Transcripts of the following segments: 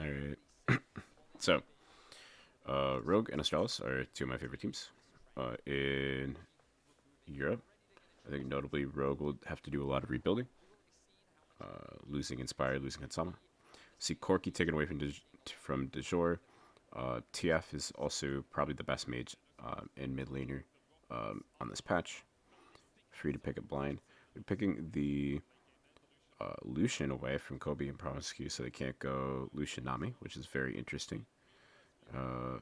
Alright. So, Rogue and Astralis are two of my favorite teams. In Europe, I think notably Rogue will have to do a lot of rebuilding, losing Inspired, losing Hansama. See Corki taken away from De Jure. TF is also probably the best mage in mid laner on this patch. Free to pick a blind. We're picking the Lucian away from Kobe and Promiscu, so they can't go Lucian Nami, which is very interesting. Uh,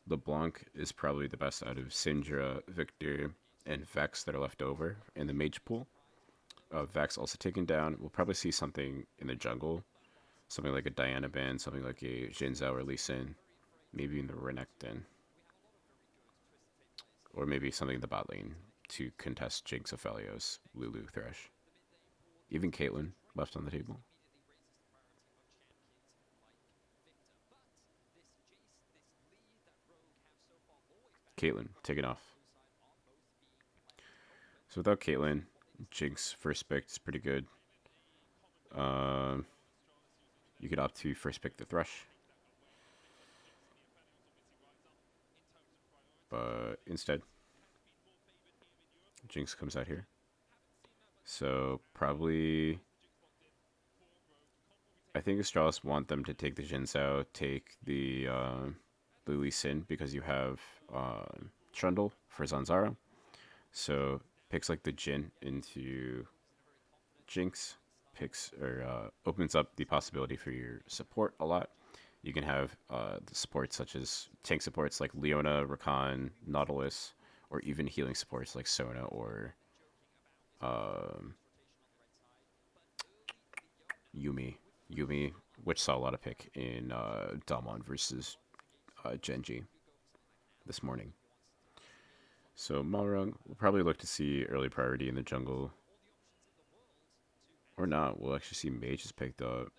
LeBlanc is probably the best out of Syndra, Victor, and Vex that are left over in the mage pool. Vex also taken down. We'll probably see something in the jungle, something like a Diana ban, something like a Jinzhou or Lee Sin, maybe in the Renekton, or maybe something in the bot lane to contest Jinx, Aphelios, Lulu, Thresh. Even Caitlyn left on the table. Caitlyn taken off. So without Caitlyn, Jinx first pick is pretty good. Um, you could opt to first pick the Thresh, but instead, Jinx comes out here. So probably, I think Astralis want them to take the Jinzhou, take the Lee Sin because you have Trundle for Zanzaro. So picks like the Jin into Jinx, picks or opens up the possibility for your support a lot. You can have the supports such as tank supports like Leona, Rakan, Nautilus, or even healing supports like Sona or um, Yumi. Yumi, which saw a lot of pick in Dalmon versus Genji this morning. So Malrung will probably look to see early priority in the jungle, or not. We'll actually see mages picked up.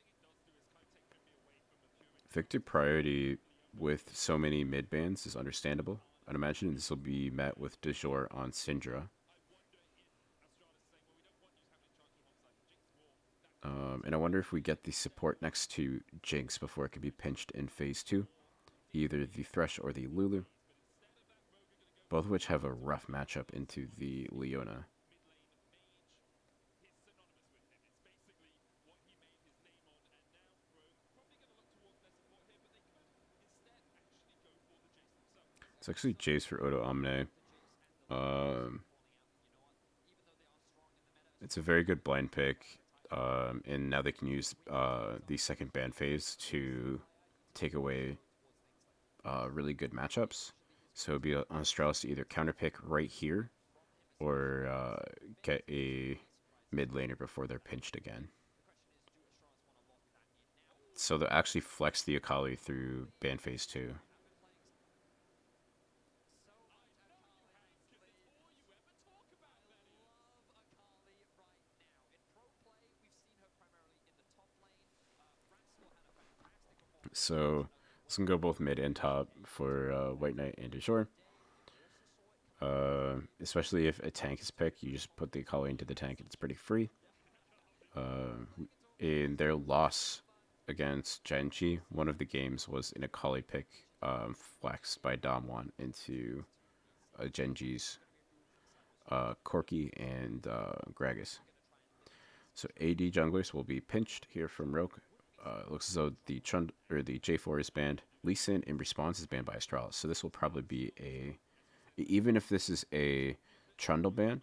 Victor priority with so many mid bans is understandable. I'd imagine this will be met with de jure on Syndra. And I wonder if we get the support next to Jinx before it can be pinched in phase 2. Either the Thresh or the Lulu. Both of which have a rough matchup into the Leona. It's actually Jace for Odo Omne. Um, it's a very good blind pick. And now they can use the second ban phase to take away really good matchups. So it'd be on Astralis to either counterpick right here or get a mid laner before they're pinched again. So they'll actually flex the Akali through ban phase 2. So this can go both mid and top for White Knight and Azure. Especially if a tank is picked, you just put the Akali into the tank and it's pretty free. Uh, in their loss against Genji, one of the games was an Akali pick flexed by Damwon into Genji's Corki and Gragas. So AD junglers will be pinched here from Rogue. Looks as though the the J4 is banned. Lee Sin in response is banned by Astralis. So this will probably be a, even if this is a Trundle ban,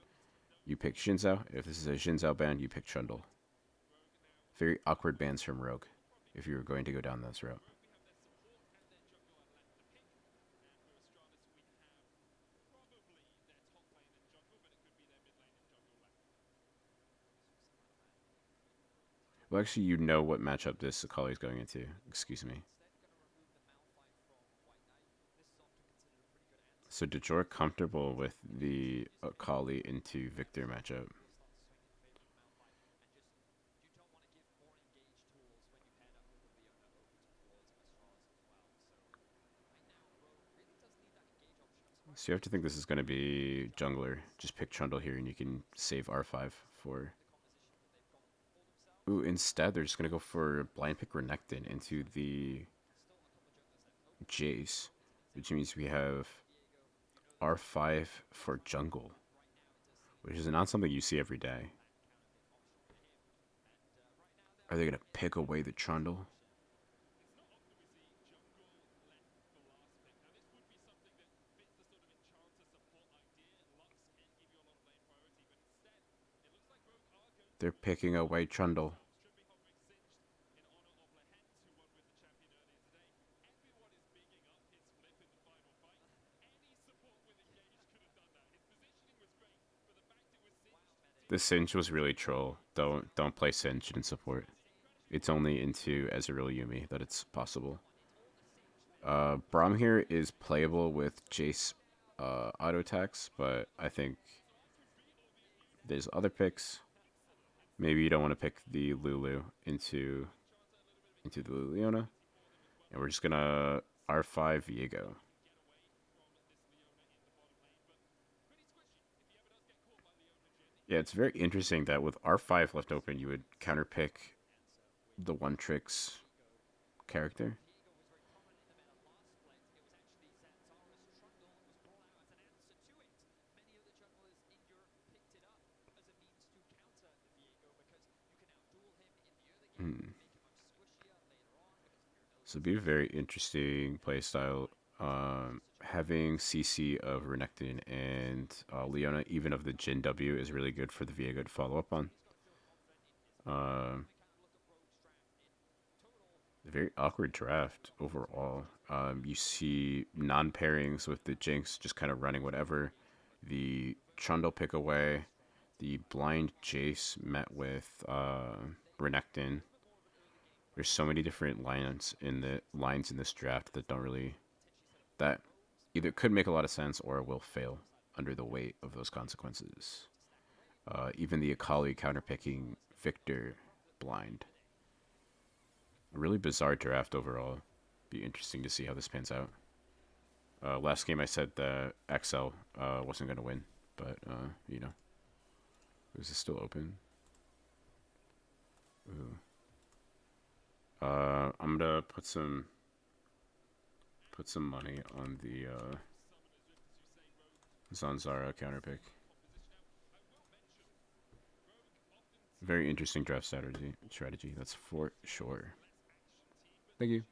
you pick Shinzao. If this is a Shinzao ban, you pick Trundle. Very awkward bans from Rogue if you were going to go down this route. Well, actually, you know what matchup this Akali is going into. Excuse me. So Dejor comfortable with the Akali into Victor matchup. So you have to think this is going to be jungler. Just pick Trundle here and you can save R5 for... Ooh, instead they're just gonna go for blind pick Renekton into the Jace, which means we have R5 for jungle, which is not something you see every day. Are they gonna pick away the Trundle? They're picking away Trundle. The Singe was really troll. Don't play Singe in support. It's only into Ezreal Yumi that it's possible. Braum here is playable with Jace auto attacks, but I think there's other picks. Maybe you don't want to pick the Lulu into the Liliana, and we're just gonna R5 Viego. Yeah, it's very interesting that with R5 left open, you would counterpick the one tricks character. Hmm. So it'd be a very interesting playstyle. Having CC of Renekton and Leona, even of the Jin W, is really good for the Viego to follow up on. Uh, very awkward draft overall. You see non pairings with the Jinx just kind of running whatever. The Trundle pick away. The blind Jace met with Renekton. There's so many different lines in this draft that don't really that either could make a lot of sense or will fail under the weight of those consequences. Even the Akali counterpicking Victor blind. A really bizarre draft overall. Be interesting to see how this pans out. Last game I said the XL wasn't going to win, but is this still open? Ooh. I'm gonna put some money on the Zanzara counterpick. Very interesting draft strategy. That's for sure. Thank you.